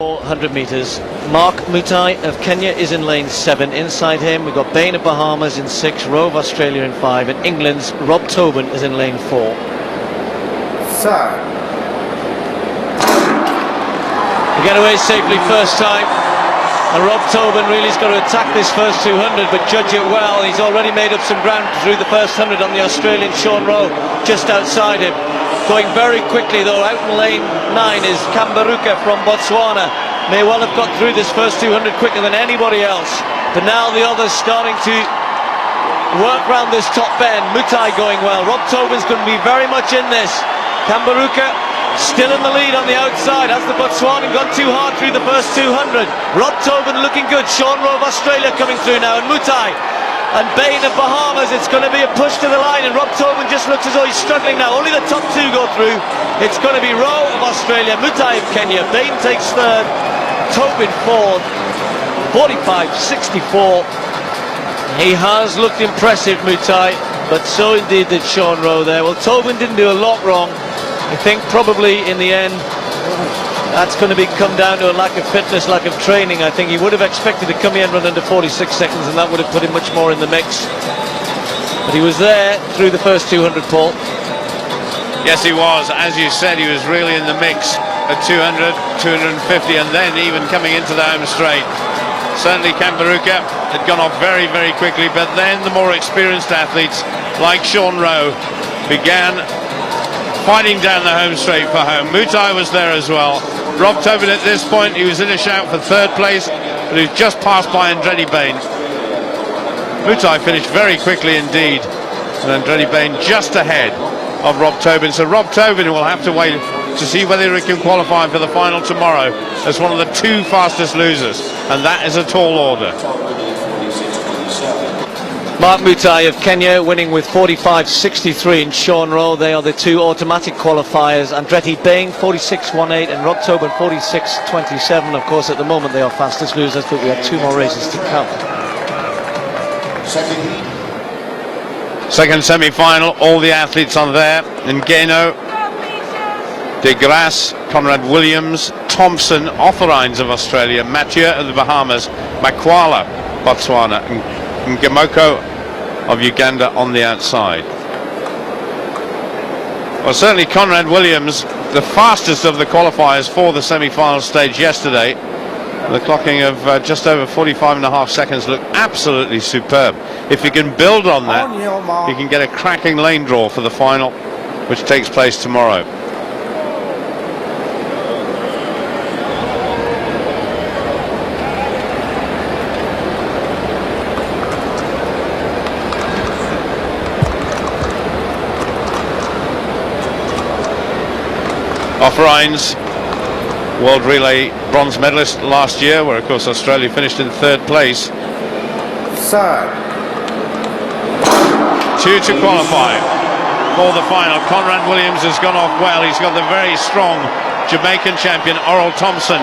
400 metres. Mark Mutai of Kenya is in lane 7. Inside him we've got Bain of Bahamas in 6, Rowe of Australia in 5, and England's Rob Tobin is in lane 4. Sir. To get away safely first time, and Rob Tobin really has got to attack this first 200, but judge it well. He's already made up some ground through the first 100 on the Australian Sean Rowe just outside him. Going very quickly though, out in lane 9 is Kambaruka from Botswana. May well have got through this first 200 quicker than anybody else, but now the others starting to work round this top bend. Mutai going well, Rob Tobin's going to be very much in this. Kambaruka still in the lead on the outside. Has the Botswanan gone too hard through the first 200? Rob Tobin looking good, Sean Rowe of Australia coming through now, and Mutai and Bain of Bahamas. It's going to be a push to the line, and Rob Tobin just looks as though he's struggling now. Only the top 2 go through. It's going to be Rowe of Australia, Mutai of Kenya. Bain takes third, Tobin fourth. 45.64. He has looked impressive, Mutai, but so indeed did Sean Rowe there. Well, Tobin didn't do a lot wrong. I think probably in the end that's going to come down to a lack of fitness, lack of training. I think he would have expected to come here and run under 46 seconds, and that would have put him much more in the mix. But he was there through the first 200, Paul. Yes, he was. As you said, he was really in the mix at 200, 250, and then even coming into the home straight. Certainly Kambaruka had gone off very, very quickly, but then the more experienced athletes, like Sean Rowe, began fighting down the home straight for home. Mutai was there as well. Rob Tobin at this point, he was in a shout for third place, but he was just passed by Andretti Bain. Mutai finished very quickly indeed, and Andretti Bain just ahead of Rob Tobin. So Rob Tobin will have to wait to see whether he can qualify for the final tomorrow as one of the 2 fastest losers, and that is a tall order. Mark Mutai of Kenya winning with 45.63, and Sean Rowe, they are the 2 automatic qualifiers. Andretti Bain 46.18 and Rob Tobin 46.27. Of course, at the moment they are fastest losers, but we have 2 more races to come. Second semi-final, all the athletes are there. Ngeno, De Grasse, Conrad Williams, Thompson, Offerines of Australia, Mathieu of the Bahamas, Makwala, Botswana, and Ngamoko of Uganda on the outside. Well, certainly Conrad Williams, the fastest of the qualifiers for the semi-final stage yesterday. The clocking of just over 45.5 seconds looked absolutely superb. If you can build on that, you can get a cracking lane draw for the final, which takes place tomorrow. Offerines, World Relay bronze medalist last year, where of course Australia finished in 3rd place. Sir. 2 to qualify for the final. Conrad Williams has gone off well. He's got the very strong Jamaican champion Oral Thompson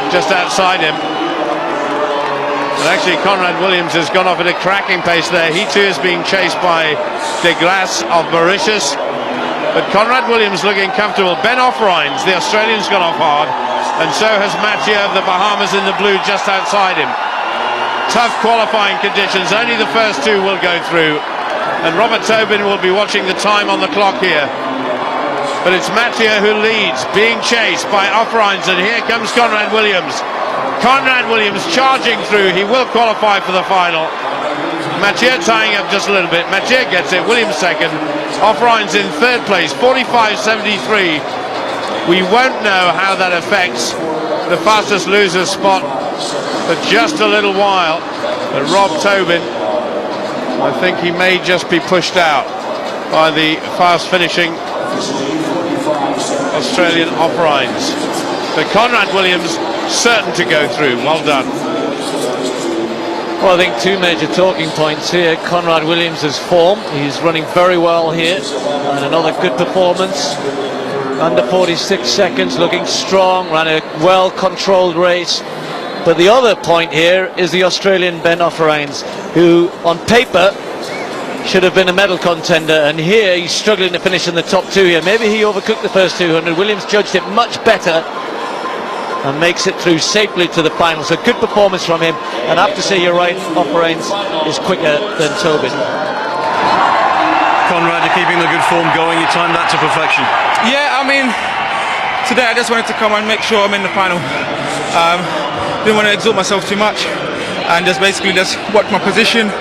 just outside him. And actually Conrad Williams has gone off at a cracking pace there. He too is being chased by De Grasse of Mauritius. But Conrad Williams looking comfortable. Ben Offerines, the Australian's gone off hard, and so has Mathieu of the Bahamas in the blue just outside him. Tough qualifying conditions, only the first 2 will go through, and Robert Tobin will be watching the time on the clock here. But it's Mathieu who leads, being chased by Offerines, and here comes Conrad Williams. Conrad Williams charging through, he will qualify for the final. Mathieu tying up just a little bit. Mathieu gets it, Williams second. Offerines in 3rd place, 45.73. We won't know how that affects the fastest loser spot for just a little while. But Rob Tobin, I think he may just be pushed out by the fast finishing Australian Offerines. But Conrad Williams certain to go through. Well done. Well, I think 2 major talking points here. Conrad Williams' form, he's running very well here, and another good performance. Under 46 seconds, looking strong, ran a well-controlled race. But the other point here is the Australian Ben Offerines, who on paper should have been a medal contender, and here he's struggling to finish in the top 2 here. Maybe he overcooked the first 200. Williams judged it much better, and makes it through safely to the final. So good performance from him, and I have to say you're right, Operains is quicker than Tobin. Conrad, you're keeping the good form going, you timed that to perfection. Yeah, I mean, today I just wanted to come and make sure I'm in the final. Didn't want to exalt myself too much, and just basically just watch my position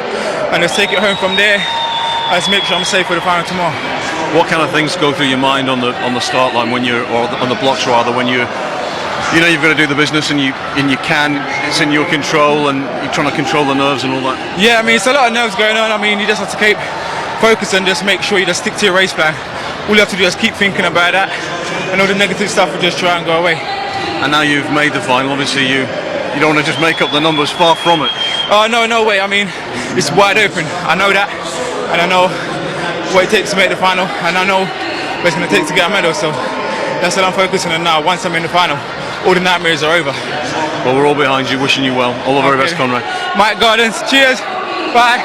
and just take it home from there. Just make sure I'm safe for the final tomorrow. What kind of things go through your mind on the start line when you're, or on the blocks rather, when you know you've got to do the business and it's in your control and you're trying to control the nerves and all that? Yeah, I mean, it's a lot of nerves going on. I mean, you just have to keep focused and just make sure you just stick to your race plan. All you have to do is keep thinking about that, and all the negative stuff will just try and go away. And now you've made the final, obviously you don't want to just make up the numbers, far from it. Oh, no way. I mean, it's wide open. I know that, and I know what it takes to make the final, and I know what it's going to take to get a medal, so that's what I'm focusing on now. Once I'm in the final, all the nightmares are over. Well, we're all behind you, wishing you well. All the very best, Conrad. Mike Gardens, cheers, bye.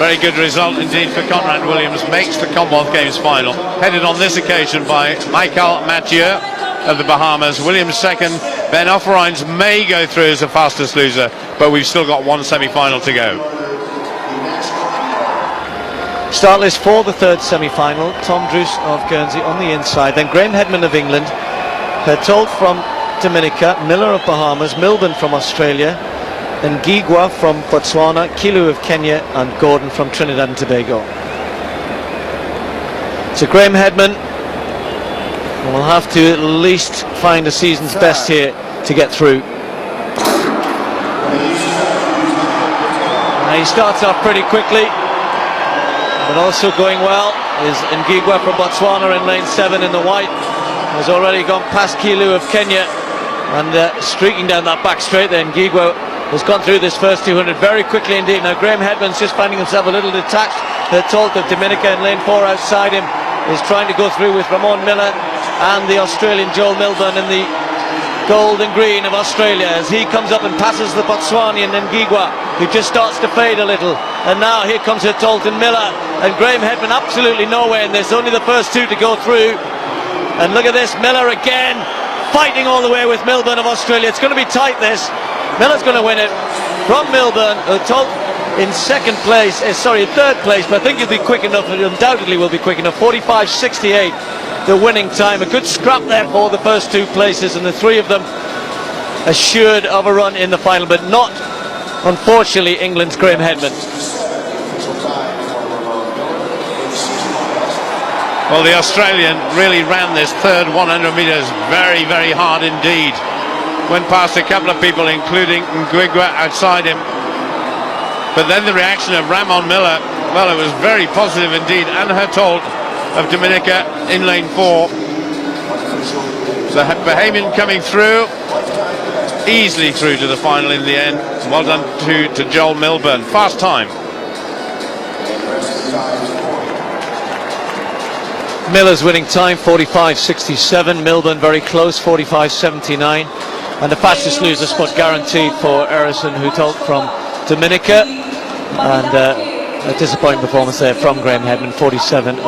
Very good result indeed for Conrad Williams, makes the Commonwealth Games final. Headed on this occasion by Michael Mathieu of the Bahamas. Williams second. Ben Operains may go through as the fastest loser, but we've still got one semi-final to go. Start list for the third semi-final: Tom Druce of Guernsey on the inside, then Graham Hedman of England, Hertold from Dominica, Miller of Bahamas, Milburn from Australia, then Gigwa from Botswana, Kilu of Kenya, and Gordon from Trinidad and Tobago. So Graham Hedman will have to at least find a season's best here to get through. Now he starts off pretty quickly, but also going well is Ngigwa from Botswana in lane 7 in the white. Has already gone past Kilu of Kenya, and streaking down that back straight there. Ngigwa has gone through this first 200 very quickly indeed. Now Graham Hedman's just finding himself a little detached. Hertold of Dominica in lane 4 outside him is trying to go through with Ramon Miller and the Australian Joel Milburn in the gold and green of Australia, as he comes up and passes the Botswanian Ngigwa, who just starts to fade a little. And now here comes Hertold and Miller, and Graham Hedman absolutely nowhere in this, only the first two to go through. And look at this, Miller again fighting all the way with Milburn of Australia. It's going to be tight, this. Miller's going to win it from Milburn. Hertold in third place, but I think he'll be quick enough, and undoubtedly will be quick enough. 45.68 the winning time. A good scrap there for the first two places, and the three of them assured of a run in the final, but not, unfortunately, England's Graham Hedman. Well, the Australian really ran this third 100 metres very, very hard indeed. Went past a couple of people, including Ngigwa outside him. But then the reaction of Ramon Miller, well, it was very positive indeed. And Hertold of Dominica in lane 4. So Bahamian coming through, easily through to the final in the end. Well done to Joel Milburn. Fast time. Miller's winning time 45.67. Milburn very close, 45.79. And the fastest loser spot guaranteed for Erison Hertold from Dominica. And a disappointing performance there from Graham Hedman, 47.0.